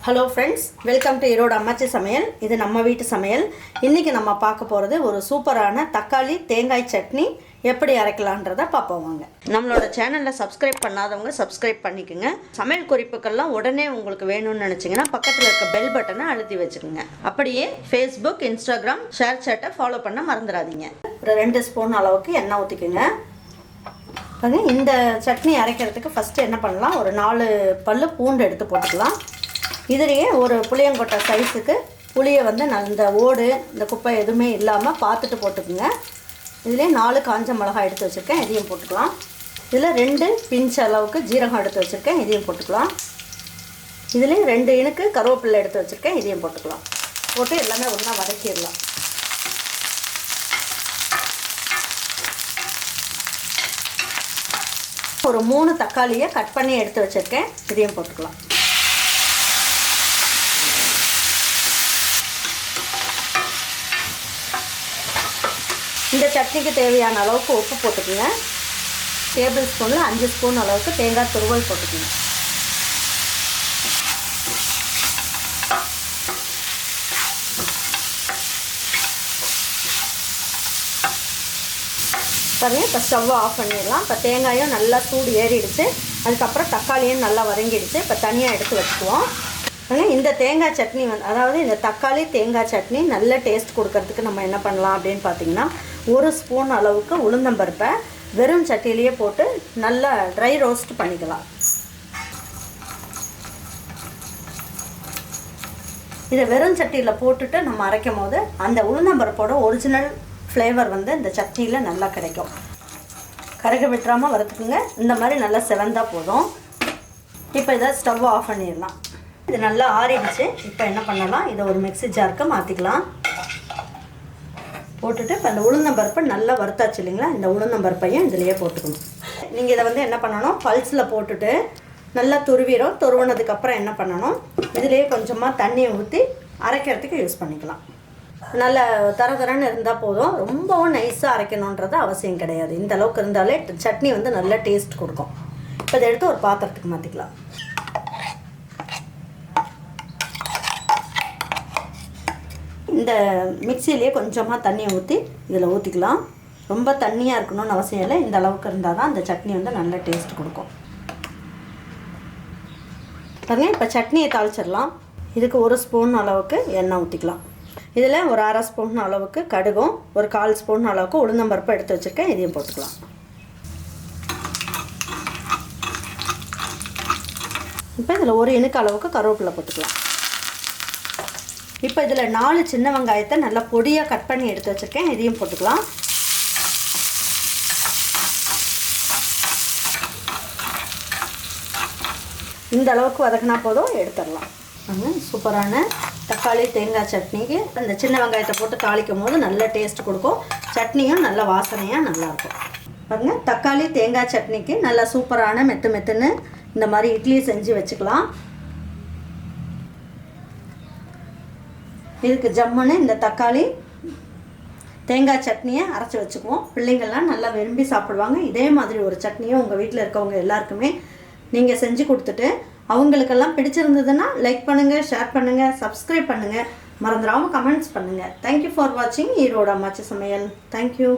Hello friends, welcome to Erode அம்மாச்சி சமையல். இது நம்ம வீட்டு சமையல். இன்றைக்கி நம்ம பார்க்க போகிறது ஒரு சூப்பரான தக்காளி தேங்காய் சட்னி எப்படி அரைக்கலான்றதை பார்ப்போம் வாங்க. நம்மளோட சேனலில் சப்ஸ்கிரைப் பண்ணாதவங்க சப்ஸ்கிரைப் பண்ணிக்கோங்க. சமையல் குறிப்புக்கள்லாம் உடனே உங்களுக்கு வேணும்னு நினச்சிங்கன்னா பக்கத்தில் இருக்க பெல் பட்டனை அழுத்தி வச்சுக்கோங்க. அப்படியே ஃபேஸ்புக், இன்ஸ்டாகிராம், ஷேர் சேட்டை ஃபாலோ பண்ண மறந்துடாதீங்க. ஒரு 2 ஸ்பூன் அளவுக்கு எண்ணெய் ஊற்றிக்கோங்க. இந்த சட்னி அரைக்கிறதுக்கு ஃபஸ்ட்டு என்ன பண்ணலாம், ஒரு 4 பல்லு பூண்டு எடுத்து போட்டுக்கலாம். இதுலேயே ஒரு புளியங்கொட்டை சைஸுக்கு புளியை வந்து இந்த ஓடு இந்த குப்பை எதுவுமே இல்லாமல் பார்த்துட்டு போட்டுக்குங்க. இதுலேயே 4 காஞ்ச மிளகாய் எடுத்து வச்சுருக்கேன், இதையும் போட்டுக்கலாம். இதில் 2 பிஞ்ச் அளவுக்கு ஜீரகம் எடுத்து வச்சுருக்கேன், இதையும் போட்டுக்கலாம். இதுலேயும் 2 இனுக்கு கருவேப்பிலை எடுத்து வச்சுருக்கேன், இதையும் போட்டுக்கலாம். போட்டு எல்லாமே ஒன்றா வதக்கிடலாம். ஒரு 3 தக்காளியை கட் பண்ணி எடுத்து வச்சுருக்கேன், இதையும் போட்டுக்கலாம். இந்த சட்னிக்கு தேவையான அளவுக்கு உப்பு போட்டுக்கோங்க. டேபிள் ஸ்பூனில் 5 ஸ்பூன் அளவுக்கு தேங்காய் துருவல் போட்டுக்கோங்க. பாருங்கள், இப்போ ஸ்டவ்வை ஆஃப் பண்ணிடலாம். இப்போ தேங்காயும் நல்லா சூடு ஏறிடுச்சு. அதுக்கப்புறம் தக்காளியும் நல்லா வதங்கிடுச்சு. இப்போ தனியாக எடுத்து வச்சுக்குவோம். இந்த தேங்காய் சட்னி அதாவது இந்த தக்காளி தேங்காய் சட்னி நல்ல டேஸ்ட் கொடுக்கறதுக்கு நம்ம என்ன பண்ணலாம் அப்படின்னு பார்த்தீங்கன்னா, 1 ஸ்பூன் அளவுக்கு உளுந்தம்பருப்பை வெறும் சட்டியிலேயே போட்டு நல்லா ட்ரை ரோஸ்ட் பண்ணிக்கலாம். இதை வெறும் சட்டியில் போட்டுட்டு நம்ம அரைக்கும் போது அந்த உளுந்தம்பருப்போட ஒரிஜினல் ஃப்ளேவர் வந்து இந்த சட்னியில் நல்லா கிடைக்கும். கருக விட்டுறாமல் வறுத்துக்குங்க. இந்த மாதிரி நல்லா செவந்தா போதும். இப்போ இதை ஸ்டவ் ஆஃப் பண்ணிடலாம். இது நல்லா ஆறிடுச்சு. இப்போ என்ன பண்ணலாம், இதை ஒரு மிக்ஸி ஜாருக்கு மாற்றிக்கலாம். போட்டுட்டு இப்போ அந்த உளுந்தம்பருப்பை நல்லா வறுத்தாச்சு இல்லைங்களா, இந்த உளுந்தம்பருப்பையும் இதிலையே போட்டுக்கணும். நீங்கள் இதை வந்து என்ன பண்ணணும், பல்ஸில் போட்டுட்டு நல்லா துருவினதுக்கப்புறம் என்ன பண்ணணும், இதிலேயே கொஞ்சமாக தண்ணியை ஊற்றி அரைக்கிறதுக்கு யூஸ் பண்ணிக்கலாம். நல்ல தரன்னு இருந்தால் போதும். ரொம்பவும் நைஸாக அரைக்கணுன்றது அவசியம் கிடையாது. இந்த அளவுக்கு இருந்தாலே சட்னி வந்து நல்ல டேஸ்ட் கொடுக்கும். இப்போ இதை எடுத்து ஒரு பாத்திரத்துக்கு மாற்றிக்கலாம். இந்த மிக்சியிலே கொஞ்சமாக தண்ணியை ஊற்றி இதில் ஊற்றிக்கலாம். ரொம்ப தண்ணியாக இருக்கணும்னு அவசியம் இல்லை. இந்த அளவுக்கு இருந்தால் தான் அந்த சட்னி வந்து நல்ல டேஸ்ட் கொடுக்கும். பாருங்க, இப்போ சட்னியை தாளிச்சிடலாம். இதுக்கு 1 ஸ்பூன் அளவுக்கு எண்ணெய் ஊற்றிக்கலாம். இதில் ஒரு 1/2 ஸ்பூன் அளவுக்கு கடுகும், ஒரு 1/4 ஸ்பூன் அளவுக்கு உளுந்தம்பருப்பு எடுத்து வச்சுருக்கேன், இதையும் போட்டுக்கலாம். இப்போ இதில் 1 இனுக்கு அளவுக்கு கருவேப்பிலை போட்டுக்கலாம். இப்போ இதில் 4 சின்ன வெங்காயத்தை நல்லா பொடியாக கட் பண்ணி எடுத்து வச்சுருக்கேன், இதையும் போட்டுக்கலாம். இந்த அளவுக்கு வதக்கினா போதும், எடுத்துடலாம். சூப்பரான தக்காளி தேங்காய் சட்னிக்கு அந்த சின்ன வெங்காயத்தை போட்டு தாளிக்கும் போது நல்ல டேஸ்ட் கொடுக்கும். சட்னியும் நல்ல வாசனையாக நல்லாயிருக்கும். பாருங்கள், தக்காளி தேங்காய் சட்னிக்கு நல்லா சூப்பரான மெத்துன்னு இந்த மாதிரி இட்லி செஞ்சு வச்சுக்கலாம். இதுக்கு ஜம்முன்னு இந்த தக்காளி தேங்காய் சட்னியை அரைச்சி வச்சுக்குவோம். பிள்ளைங்கள்லாம் நல்லா விரும்பி சாப்பிடுவாங்க. இதே மாதிரி ஒரு சட்னியை உங்கள் வீட்டில் இருக்கவங்க எல்லாருக்குமே நீங்கள் செஞ்சு கொடுத்துட்டு அவங்களுக்கெல்லாம் பிடிச்சிருந்ததுன்னா லைக் பண்ணுங்கள், ஷேர் பண்ணுங்கள், சப்ஸ்கிரைப் பண்ணுங்கள், மறந்துடாமல் கமெண்ட்ஸ் பண்ணுங்கள். தேங்க்யூ ஃபார் வாட்சிங் ஈரோடு அம்மாச்சி சமையல். தேங்க்யூ.